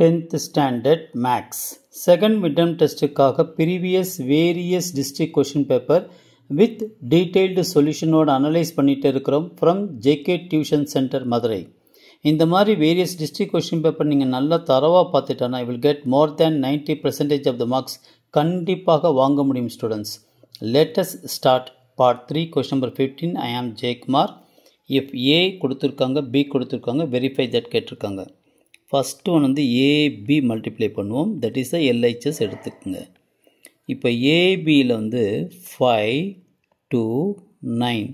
10th standard max second midterm testக்காக previous various district question paper with detailed solution ஓட analyze பண்ணிட்டு இருக்கிறோம் from JK Tuition Center Madurai. இந்த மாதிரி various district question paper நீங்க நல்லா தரவா பார்த்துட்டானா you will get more than 90% of the marks கண்டிப்பாக வாங்க முடியும் students. Let us start part 3 question number 15. I am J Kumar. If A கொடுத்திருக்காங்க B கொடுத்திருக்காங்க verify that கேட்டிருக்காங்க. First one வந்து AB multiply பண்ணுவோம், that is the LHS எடுத்துக்குங்க. இப்போ ABல வந்து 5 2 9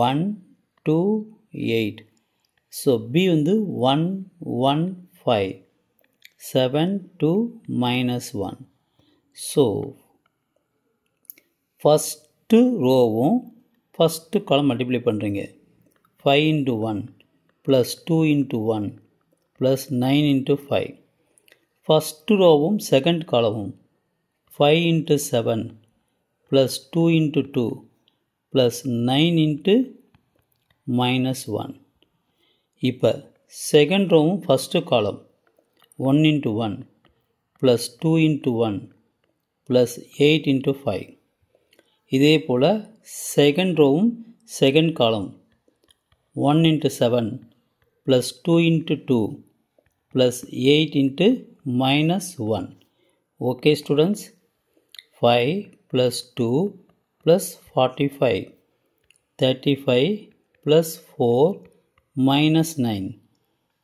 1 2 8. So B வந்து 1 1 5 7 2 minus 1. So first ரோவும் first column multiply பண்ணுறீங்க. 5 into 1 plus 2 into 1 plus 9 into 5. First row second column 5 into 7 plus 2 into 2 plus 9 into minus 1. இப்போ second row first column 1 into 1 plus 2 into 1 plus 8 into 5. இதே போல second row second column 1 into 7 plus 2 into 2 plus 8 into minus 1. Okay students, 5 plus 2 plus 45, 35 plus 4 minus 9,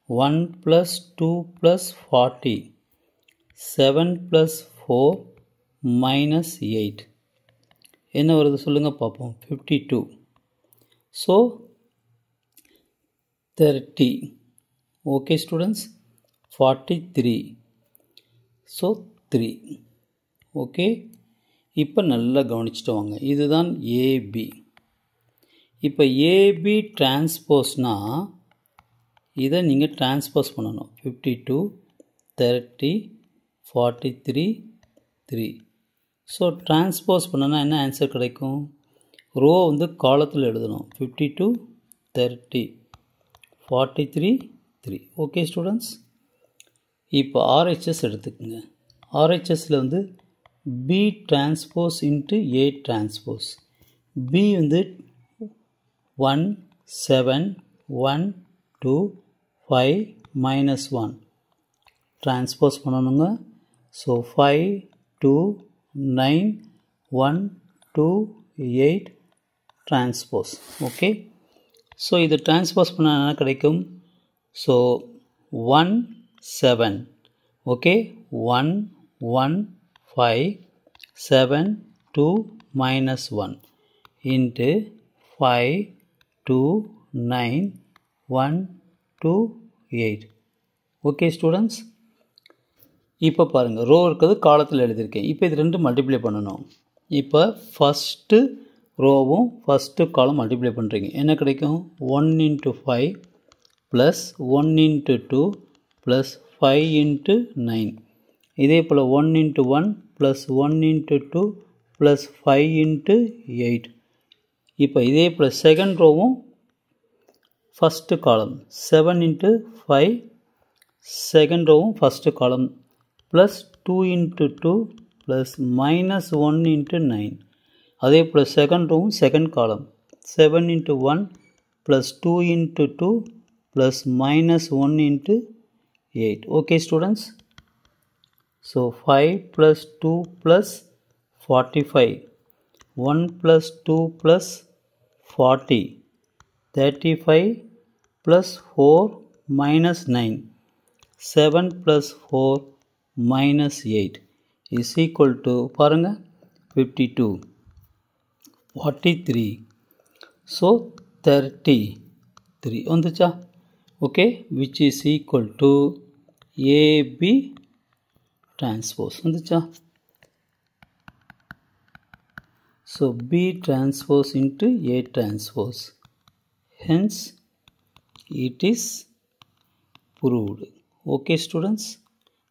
1 plus 2 plus 40, 7 plus 4 minus 8. என்ன வருது சொல்லுங்க பார்ப்போம். 52. So 30. Okay students, 43. So 3. Okay, இப்போ நல்லா கவனிச்சுட்டு வாங்க. இதுதான் AB. இப்போ AB டிரான்ஸ்போஸ்னா இதை நீங்கள் டிரான்ஸ்போஸ் பண்ணணும். 52 30 43 3. ஸோ டிரான்ஸ்போஸ் பண்ணனா என்ன ஆன்சர் கிடைக்கும்? ரோ வந்து காலத்தில் எழுதணும். 52 30 43 3. ஓகே ஸ்டூடெண்ட்ஸ், இப்போ RHS எடுத்துக்கோங்க. RHSல வந்து B transpose into A transpose. B வந்து 1 7 1 2 5 minus 1 டிரான்ஸ்போஸ் பண்ணணுங்க. So 5 2 9 1 2 8 transpose. ஓகே, ஸோ இது டிரான்ஸ்போஸ் பண்ண என்ன கிடைக்கும்? So 1 7. Okay, 1 1 5 7 2 minus 1 into 5 2 9 1 2 8. Okay students, இப்போ பாருங்கள், ரோ இருக்கிறது காலத்தில் எழுதியிருக்கேன். இப்போ இது ரெண்டு மல்டிப்ளை பண்ணணும். இப்போ ஃபஸ்ட்டு ரோவும் ஃபஸ்ட்டு காலம் மல்டிப்ளை பண்ணுறீங்க. என்ன கிடைக்கும்? 1 into 5 plus 1 into 2 plus 5 into 9. இதே போல் 1 into 1 plus 1 into 2 plus 5 into 8. இப்போ இதே போல் செகண்ட் ரோவும் ஃபஸ்ட்டு காலம் 7 into 5, செகண்ட் ரோவும் first column plus 2 into 2 plus minus 1 into 9. அதே போல் second ரோவும் second column 7 into 1 plus 2 into 2 plus minus 1 into 8. Okay students, so 5 plus 2 plus 45, 1 plus 2 plus 40, 35 plus 4 minus 9, 7 plus 4 minus 8 is equal to பாருங்க 52 43. So 33 வந்துச்சா? Okay, which is equal to AB transpose வந்துச்சா? So B transpose into A transpose, hence it is proved. Okay students,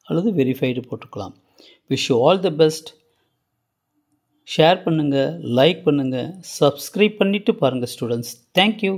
அல்லது verified போட்டுக்கலாம். Wish you all the best. Share பண்ணுங்கள், like பண்ணுங்கள், subscribe பண்ணிவிட்டு பாருங்கள் students. Thank you.